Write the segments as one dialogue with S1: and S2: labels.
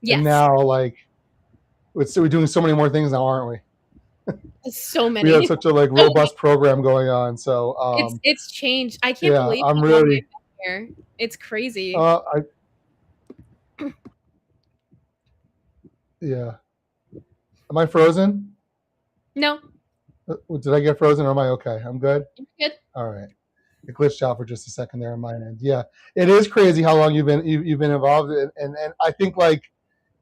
S1: And
S2: Yes.
S1: now, like, we're doing so many more things now, aren't we?
S2: So
S1: We have
S2: many.
S1: such a like robust program going on. So
S2: It's changed. I can't
S1: yeah,
S2: believe
S1: I'm
S2: how long
S1: really
S2: I've been here. It's crazy.
S1: I yeah. Am I frozen?
S2: No,
S1: Did I get frozen or am I okay? I'm good.
S2: you're good.
S1: All right. It glitched out for just a second there on my end. Yeah, it is crazy how long you've been involved in, and I think like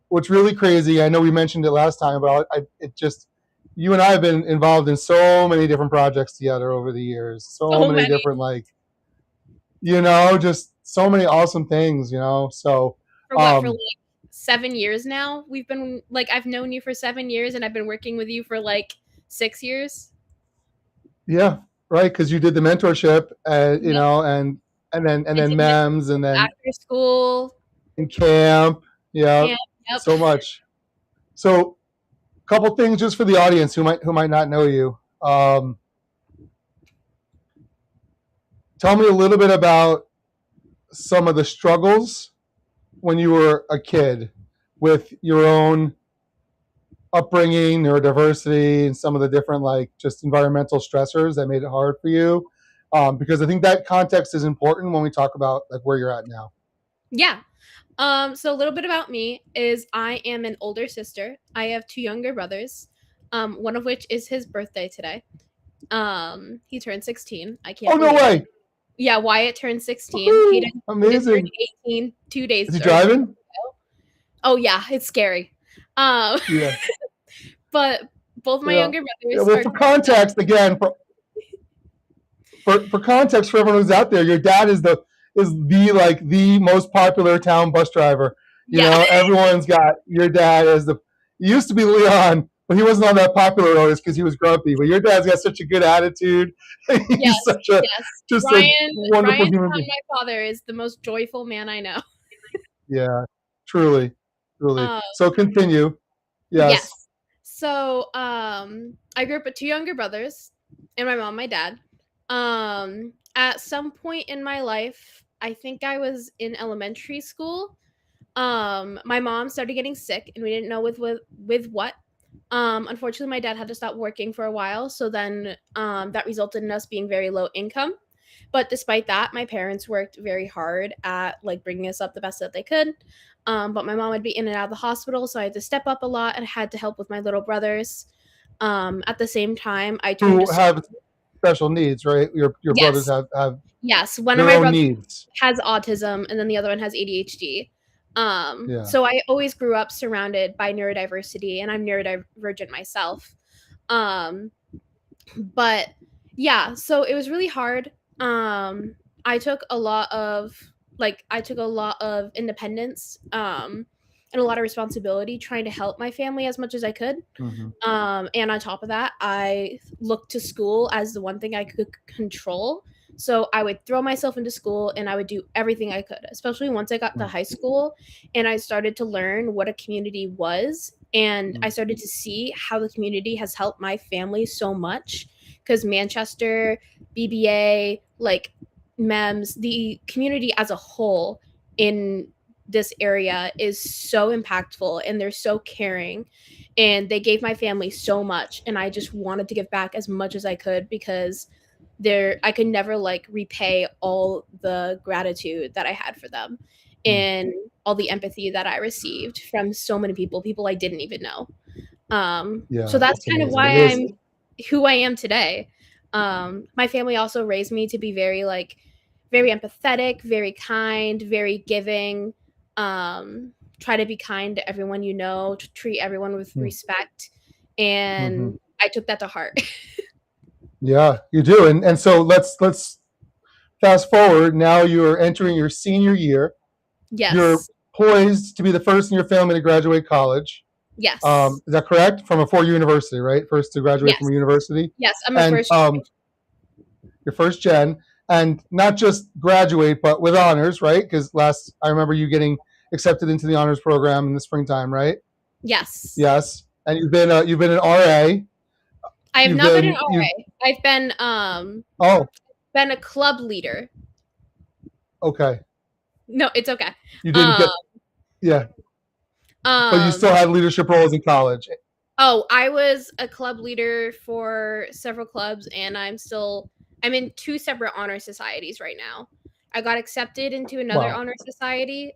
S1: what's really crazy. I know we mentioned it last time, but it just you and I have been involved in so many different projects together over the years. So
S2: So
S1: many
S2: many.
S1: different like just so many awesome things. So
S2: For what? For
S1: um,
S2: like 7 years now? We've been like I've known you for 7 years, and I've been working with you for like 6 years.
S1: yeah, right, because you did the mentorship,
S2: Yep.
S1: and
S2: I
S1: then
S2: did
S1: MEMS, and then
S2: after school
S1: in camp. Yeah,
S2: camp. Yep.
S1: so much. So couple things just for the audience who might not know you. Tell me a little bit about some of the struggles when you were a kid with your own upbringing, neurodiversity, and some of the different like just environmental stressors that made it hard for you. Because I think that context is important when we talk about like where you're at now.
S2: Yeah. So a little bit about me is I am an older sister. I have two younger brothers. One of which is his birthday today. He turned 16. I
S1: Oh
S2: can't
S1: no
S2: believe it.
S1: way!
S2: Yeah, Wyatt turned 16. He
S1: Woo-hoo!
S2: did turn
S1: Amazing.
S2: 18 two
S1: Is
S2: days
S1: he
S2: or 2 days
S1: driving?
S2: ago. Oh yeah, it's scary. Um,
S1: Yeah.
S2: but both my
S1: Yeah.
S2: younger
S1: Yeah.
S2: brothers
S1: Well,
S2: are
S1: for
S2: grown up.
S1: context, again, for context for everyone who's out there, your dad is like the most popular town bus driver.
S2: Yeah.
S1: Everyone's got your dad as the. He used to be Leon, but he wasn't on that popular always because he was grumpy. But your dad's got such a good attitude. He's
S2: Yes.
S1: such a
S2: Yes.
S1: just a wonderful
S2: Ryan,
S1: human being.
S2: my father, is the most joyful man I know.
S1: Yeah, truly, truly.
S2: Um,
S1: So continue. Yes.
S2: yes. So, I grew up with two younger brothers and my mom, my dad. At some point in my life, I think I was in elementary school. My mom started getting sick, and we didn't know with what. Unfortunately, my dad had to stop working for a while, so then that resulted in us being very low income. But despite that, my parents worked very hard at like bringing us up the best that they could. But my mom would be in and out of the hospital, so I had to step up a lot and had to help with my little brothers. At the same time, I turned to
S1: Who
S2: school.
S1: have special needs, right? Your brothers
S2: Yes,
S1: have
S2: yes. One of
S1: their
S2: my
S1: own
S2: brothers
S1: needs.
S2: has autism, and then the other one has ADHD.
S1: Yeah.
S2: So I always grew up surrounded by neurodiversity, and I'm neurodivergent myself. Um, but yeah, so it was really hard. I took a lot of independence, and a lot of responsibility trying to help my family as much as I could.
S1: Mm-hmm.
S2: And on top of that, I looked to school as the one thing I could control. So I would throw myself into school and I would do everything I could, especially once I got to high school and I started to learn what a community was. And I started to see how the community has helped my family so much because Manchester, BBA, like MEMS, the community as a whole in this area is so impactful and they're so caring and they gave my family so much and I just wanted to give back as much as I could because I could never like repay all the gratitude that I had for them and all the empathy that I received from so many people I didn't even know. So
S1: Yeah,
S2: that's
S1: that's
S2: kind of
S1: amazing. It
S2: why
S1: is.
S2: I'm who I am today. My family also raised me to be very empathetic, very kind, very giving. Try to be kind to everyone you know, to treat everyone with respect.
S1: Mm-hmm.
S2: And I took that to heart.
S1: Yeah, you do. And so let's fast forward. Now you're entering your senior year. You're
S2: Yes.
S1: poised to be the first in your family to graduate college.
S2: Yes.
S1: Is that correct? From a four-year university, right? First to graduate
S2: Yes.
S1: from a university,
S2: Yes. I'm a
S1: and
S2: first.
S1: your first gen, and not just graduate, but with honors, right? Because last I remember you getting accepted into the honors program in the springtime, right?
S2: Yes.
S1: Yes, and you've been an RA.
S2: I have
S1: You've
S2: not been an
S1: been you.
S2: RA. I've
S1: Oh,
S2: been a club leader.
S1: okay.
S2: No, it's okay.
S1: You didn't
S2: Um
S1: get. Yeah. But you
S2: Um,
S1: still had leadership roles in college.
S2: oh, I was a club leader for several clubs, and I'm in two separate honor societies right now. I got accepted into another
S1: Wow.
S2: honor society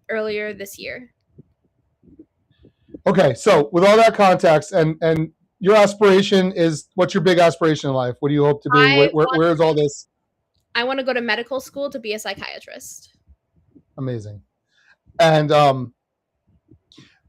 S2: earlier this year.
S1: Okay, so with all that context, and your aspiration is, what's your big aspiration in life? What do you hope to be?
S2: I
S1: Where is all this?
S2: I want to go to medical school to be a psychiatrist.
S1: Amazing. And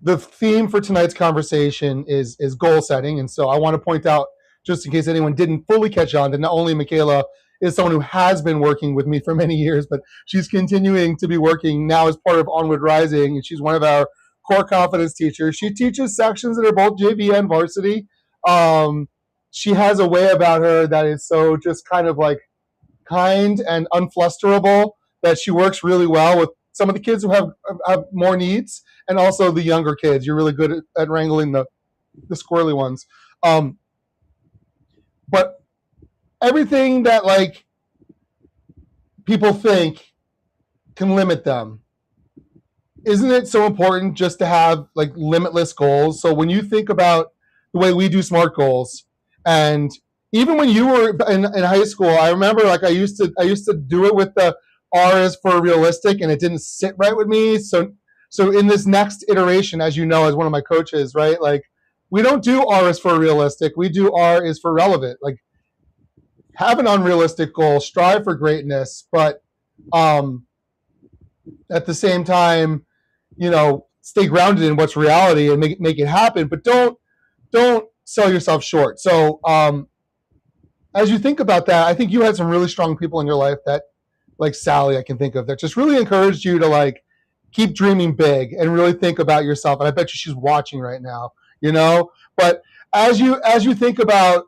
S1: the theme for tonight's conversation is goal setting. And so I want to point out, just in case anyone didn't fully catch on, that not only Makayla is someone who has been working with me for many years, but she's continuing to be working now as part of Onward Rising, and she's one of our core confidence teachers. She teaches sections that are both JV and varsity. She has a way about her that is so just kind of like kind and unflusterable, that she works really well with some of the kids who have more needs, and also the younger kids. You're really good at wrangling the squirrely ones. But everything that like people think can limit them, isn't it so important just to have like limitless goals? So when you think about the way we do SMART goals, and even when you were in high school, I remember like I used to do it with the R is for realistic, and it didn't sit right with me. So in this next iteration, as you know, as one of my coaches, right? Like we don't do R is for realistic. We do R is for relevant. Like have an unrealistic goal, strive for greatness, but um, at the same time, stay grounded in what's reality and make it happen. But don't sell yourself short. So as you think about that, I think you had some really strong people in your life that, like Sally, I can think of, that just really encouraged you to like keep dreaming big and really think about yourself. And I bet you she's watching right now, But as you think about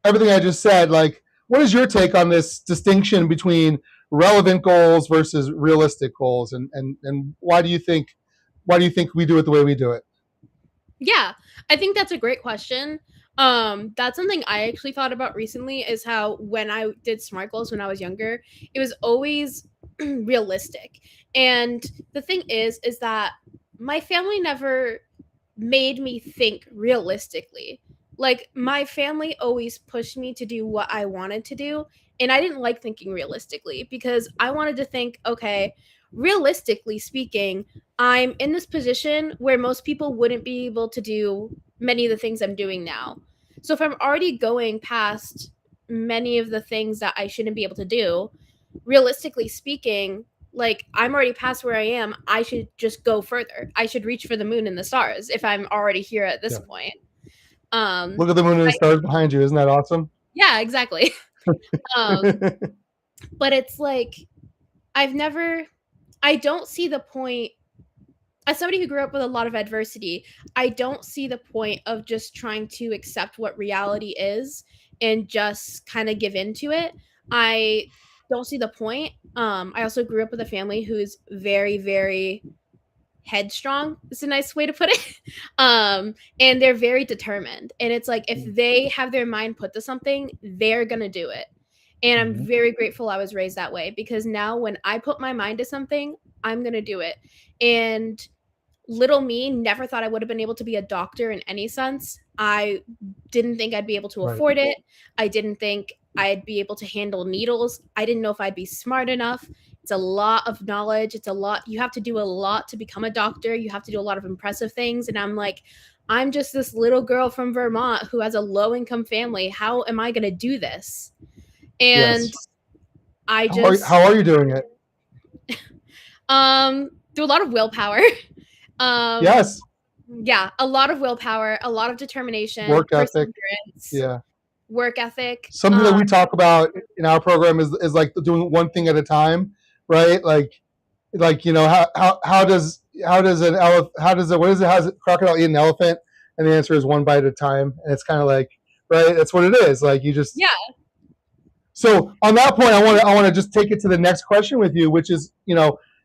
S1: everything I just said, like, what is your take on this distinction between relevant goals versus realistic goals, and why do you think we do it the way we do it?
S2: Yeah, I think that's a great question. That's something I actually thought about recently is how when I did SMART goals when I was younger, it was always realistic. And the thing is that my family never made me think realistically. Like my family always pushed me to do what I wanted to do, and I didn't like thinking realistically because I wanted to think, okay, realistically speaking, I'm in this position where most people wouldn't be able to do many of the things I'm doing now. So if I'm already going past many of the things that I shouldn't be able to do, realistically speaking, like I'm already past where I am, I should just go further. I should reach for the moon and the stars if I'm already here at this
S1: Yeah.
S2: point.
S1: Look at the moon and the
S2: I,
S1: stars behind you. Isn't that awesome?
S2: yeah, exactly. But it's like I've never I don't see the point as somebody who grew up with a lot of adversity, I don't see the point of just trying to accept what reality is and just kind of give into it. I don't see the point. I also grew up with a family who's very, very headstrong. It's a nice way to put it. And they're very determined. And it's like if they have their mind put to something, they're gonna do it. And I'm very grateful I was raised that way because now when I put my mind to something, I'm gonna do it. And little me never thought I would have been able to be a doctor in any sense. I didn't think I'd be able to
S1: Right.
S2: afford it. I didn't think I'd be able to handle needles. I didn't know if I'd be smart enough. It's a lot of knowledge. It's a lot. You have to do a lot to become a doctor. You have to do a lot of impressive things. And I'm like, I'm just this little girl from Vermont who has a low income family. How am I going to do this? And
S1: Yes.
S2: I
S1: How are you doing it?
S2: through a lot of willpower.
S1: Yes.
S2: Yeah, a lot of willpower, a lot of determination,
S1: Work ethic.
S2: perseverance,
S1: Yeah.
S2: work ethic.
S1: Something that we talk about in our program is like doing one thing at a time, right? Like how does an elephant, how's a crocodile eat an elephant? And the answer is one bite at a time. And it's kind of like, right, that's what it is. Like you just
S2: Yeah.
S1: So on that point, I want to just take it to the next question with you, which is,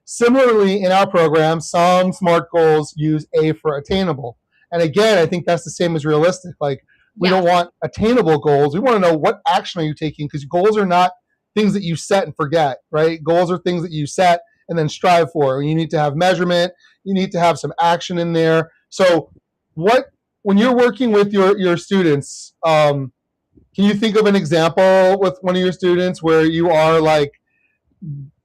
S1: similarly in our program, some SMART goals use A for attainable. And again, I think that's the same as realistic. Like we don't want attainable goals. We want to know what action are you taking, because goals are not things that you set and forget, right? Goals are things that you set and then strive for. You need to have measurement. You need to have some action in there. So, what when you're working with your students, can you think of an example with one of your students where you are like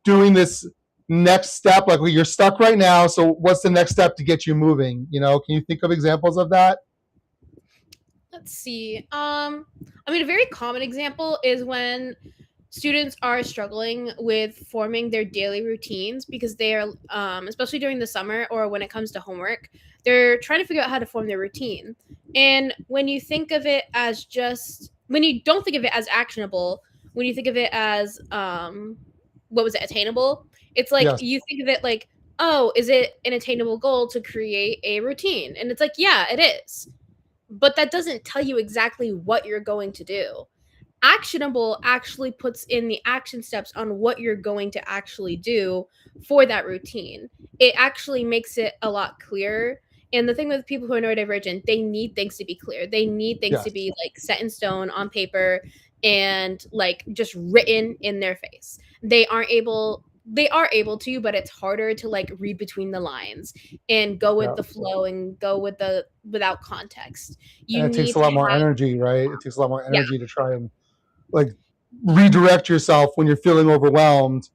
S1: doing this next step? Like, well, you're stuck right now. So, what's the next step to get you moving? Can you think of examples of that?
S2: Let's see. I mean, a very common example is when students are struggling with forming their daily routines because they are, especially during the summer or when it comes to homework, they're trying to figure out how to form their routine. And when you think of it as just, when you don't think of it as actionable, when you think of it as, what was it, attainable? It's like
S1: Yes.
S2: you think of it like, oh, is it an attainable goal to create a routine? And it's like, yeah, it is, but that doesn't tell you exactly what you're going to do. Actionable actually puts in the action steps on what you're going to actually do for that routine. It actually makes it a lot clearer. And the thing with people who are neurodivergent, they need things to be clear. They need things to
S1: Yes.
S2: be like set in stone on paper and like just written in their face. They are able to, but it's harder to like read between the lines and go with
S1: Yeah.
S2: the flow and go with the without context. You
S1: And it takes
S2: need
S1: a
S2: to
S1: lot more
S2: have,
S1: energy, right? It takes a lot more
S2: yeah.
S1: energy to try and like redirect yourself when you're feeling overwhelmed.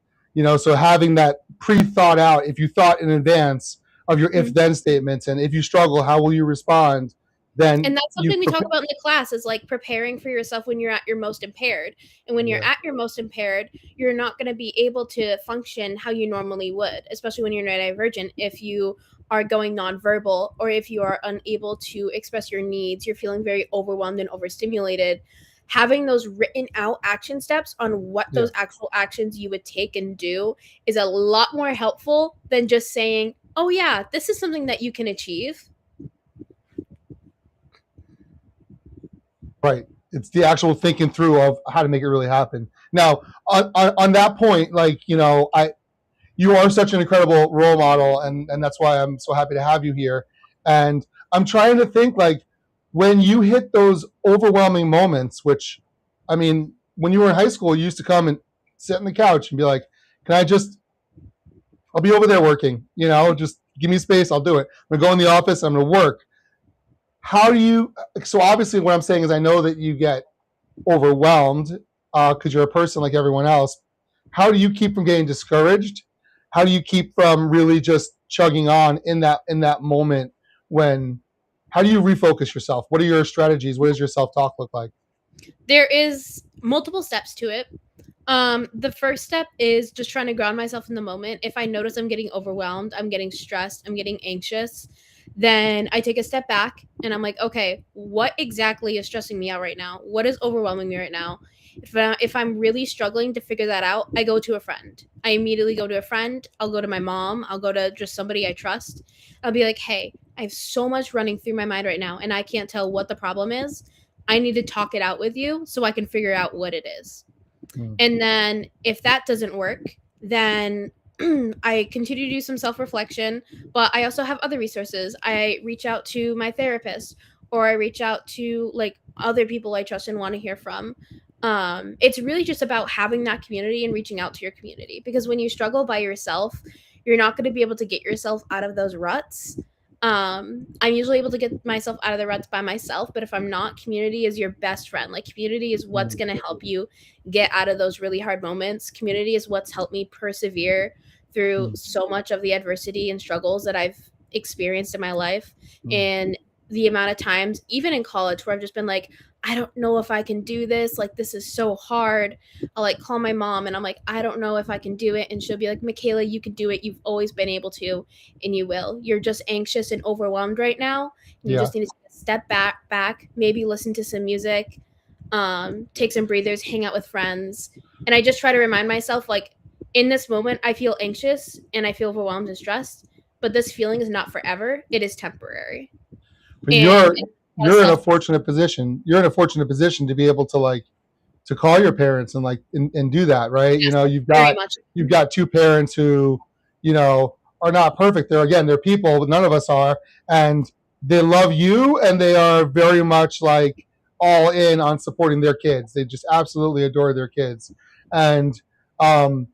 S1: So having that pre-thought out, if you thought in advance of your
S2: Mhm.
S1: if-then statements, and if you struggle, how will you respond? Then
S2: And that's
S1: you
S2: something we talk
S1: prepare.
S2: about in the class is like preparing for yourself when you're at your most impaired. And when you're
S1: Yeah.
S2: at your most impaired, you're not going to be able to function how you normally would, especially when you're neurodivergent. If you are going nonverbal or if you are unable to express your needs, you're feeling very overwhelmed and overstimulated. Having those written out action steps on what
S1: Yeah.
S2: those actual actions you would take and do is a lot more helpful than just saying, oh, yeah, this is something that you can achieve.
S1: Right. It's the actual thinking through of how to make it really happen. Now, on that point, like, you are such an incredible role model, and that's why I'm so happy to have you here. And I'm trying to think, like, when you hit those overwhelming moments, which, I mean, when you were in high school, you used to come and sit on the couch and be like, can I just, I'll be over there working, just give me space, I'll do it. I'm gonna go in the office, I'm gonna work. How do you, so obviously what I'm saying is I know that you get overwhelmed because you're a person like everyone else. How do you keep from getting discouraged? How do you keep from really just chugging on in that moment when? How do you refocus yourself? What are your strategies? What does your self talk look like?
S2: There is multiple steps to it. The first step is just trying to ground myself in the moment. If I notice I'm getting overwhelmed, I'm getting stressed, I'm getting anxious, then I take a step back and I'm like, okay, what exactly is stressing me out right now? What is overwhelming me right now? If I'm really struggling to figure that out, I go to a friend. I immediately go to a friend. I'll go to my mom. I'll go to just somebody I trust. I'll be like, hey, I have so much running through my mind right now, and I can't tell what the problem is. I need to talk it out with you so I can figure out what it is.
S1: Mm.
S2: And then if that doesn't work, then I continue to do some self reflection, but I also have other resources. I reach out to my therapist or I reach out to like other people I trust and want to hear from. It's really just about having that community and reaching out to your community because when you struggle by yourself, you're not going to be able to get yourself out of those ruts. I'm usually able to get myself out of the ruts by myself, but if I'm not, community is your best friend. Like community is what's
S1: Mm.
S2: going to help you get out of those really hard moments. Community is what's helped me persevere through
S1: Mm.
S2: so much of the adversity and struggles that I've experienced in my life.
S1: Mm.
S2: And the amount of times, even in college, where I've just been like, I don't know if I can do this. Like, this is so hard. I'll like call my mom and I'm like, I don't know if I can do it. And she'll be like, Makayla, you can do it. You've always been able to, and you will. You're just anxious and overwhelmed right now. And you
S1: Yeah.
S2: just need to take a step back, maybe listen to some music, take some breathers, hang out with friends. And I just try to remind myself, like, in this moment, I feel anxious and I feel overwhelmed and stressed, but this feeling is not forever. It is temporary.
S1: But
S2: And
S1: you're
S2: it's
S1: you're in a
S2: self
S1: fortunate position. You're in a fortunate position to be able to like to call your parents and like and do that, right? You've
S2: very
S1: got
S2: much.
S1: you've got two parents who, you know, are not perfect. They're people, but none of us are, and they love you, and they are very much like all in on supporting their kids. They just absolutely adore their kids, and um,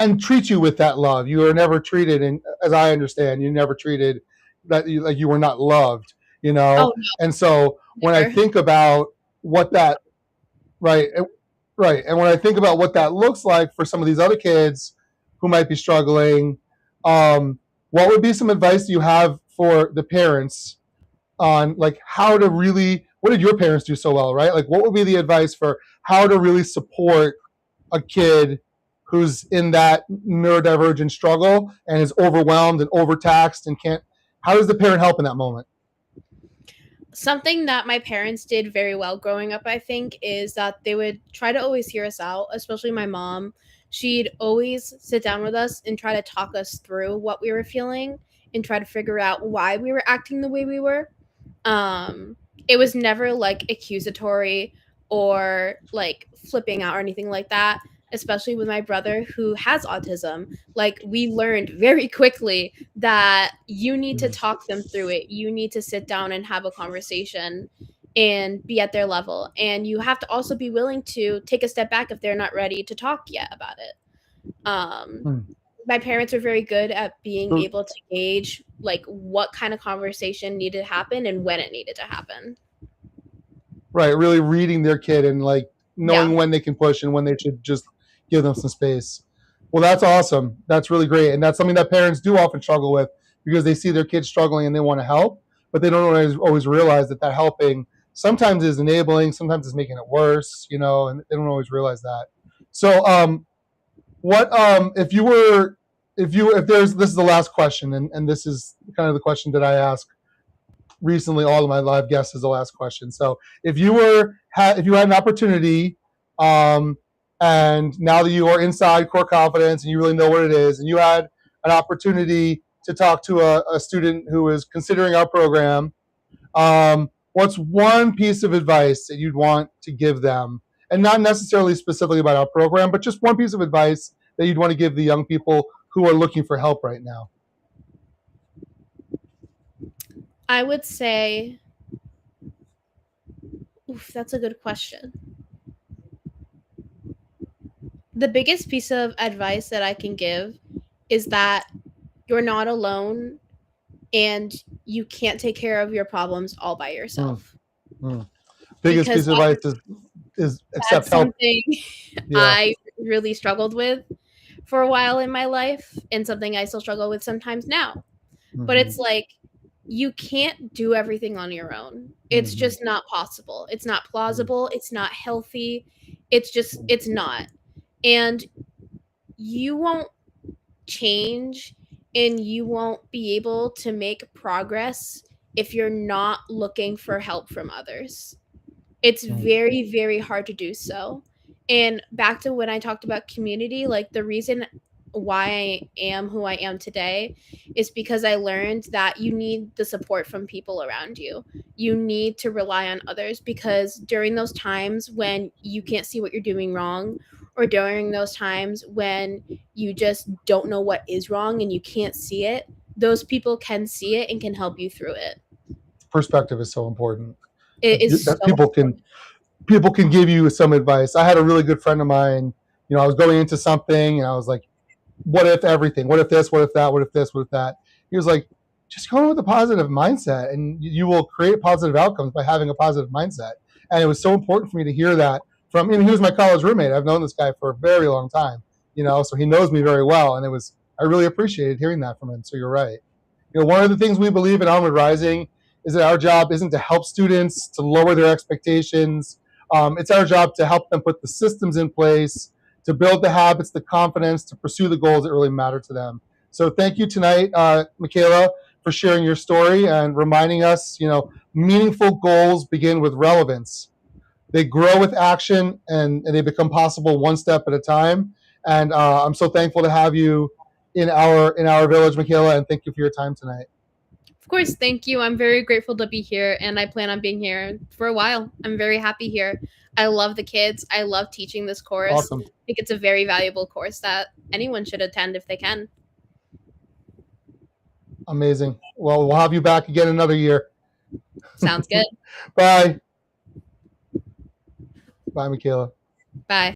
S1: and treat you with that love. You are never treated, and as I understand, you never treated that like you were not loved, you
S2: Oh
S1: know. And so
S2: no,
S1: when I
S2: never.
S1: think about what that right, right, and when I think about what that looks like for some of these other kids who might be struggling, what would be some advice you have for the parents on like how to really, what did your parents do so well, right? Like what would be the advice for how to really support a kid who's in that neurodivergent struggle and is overwhelmed and overtaxed and can't, how does the parent help in that moment?
S2: Something that my parents did very well growing up, I think, is that they would try to always hear us out, especially my mom. She'd always sit down with us and try to talk us through what we were feeling and try to figure out why we were acting the way we were. Um, it was never like accusatory or like flipping out or anything like that, especially with my brother who has autism. Like, we learned very quickly that you need to talk them through it. You need to sit down and have a conversation and be at their level. And you have to also be willing to take a step back if they're not ready to talk yet about it. Um,
S1: Hmm.
S2: my parents were very good at being
S1: So,
S2: able to gauge like what kind of conversation needed to happen and when it needed to happen.
S1: right, really reading their kid and like
S2: Yeah.
S1: knowing when they can push and when they should just give them some space. Well, that's awesome. That's really great. And that's something that parents do often struggle with because they see their kids struggling and they want to help, but they don't always realize that that helping sometimes is enabling, sometimes is making it worse, you know, and they don't always realize that. So, what if you were if there's this is the last question, and this is kind of the question that I ask recently all of my live guests is the last question. So if you had an opportunity, um, and now that you are inside core confidence and you really know what it is, and you had an opportunity to talk to a student who is considering our program, what's one piece of advice that you'd want to give them, and not necessarily specifically about our program, but just one piece of advice that you'd want to give the young people who are looking for help right now?
S2: I would say, oof, that's a good question. The biggest piece of advice that I can give is that you're not alone and you can't take care of your problems all by
S1: Mm,
S2: yourself.
S1: mm. Biggest
S2: Because
S1: piece of advice is accept
S2: that's
S1: help.
S2: something
S1: Yeah.
S2: I really struggled with for a while in my life and something I still struggle with sometimes now. But
S1: Mm-hmm.
S2: it's like you can't do everything on your own. It's
S1: Mm-hmm.
S2: just not possible. It's not plausible. It's not healthy. It's not. And you won't change and you won't be able to make progress if you're not looking for help from others. It's very, very hard to do so. And back to when I talked about community, like the reason why I am who I am today is because I learned that you need the support from people around you. You need to rely on others because during those times when you can't see what you're doing wrong, or during those times when you just don't know what is wrong and you can't see it, those people can see it and can help you through it.
S1: Perspective is so important.
S2: It is
S1: That
S2: so
S1: people can give you some advice. I had a really good friend of mine. You know, I was going into something and I was like, what if everything? What if this? What if that? What if this? What if that? He was like, just go in with a positive mindset and you will create positive outcomes by having a positive mindset. And it was so important for me to hear that from him. He was my college roommate. I've known this guy for a very long time, you know, so he knows me very well. And I really appreciated hearing that from him. So you're right. You know, one of the things we believe in Onward Rising is that our job isn't to help students to lower their expectations. It's our job to help them put the systems in place, to build the habits, the confidence, to pursue the goals that really matter to them. So thank you tonight, Makayla, for sharing your story and reminding us, you know, meaningful goals begin with relevance. They grow with action and they become possible one step at a time. And I'm so thankful to have you in our village, Makayla, and thank you for your time tonight.
S2: Of course, thank you. I'm very grateful to be here and I plan on being here for a while. I'm very happy here. I love the kids. I love teaching this course. I
S1: Awesome.
S2: think it's a very valuable course that anyone should attend if they can.
S1: Amazing. Well, we'll have you back again another year.
S2: Sounds good.
S1: Bye. Bye, Makayla.
S2: Bye.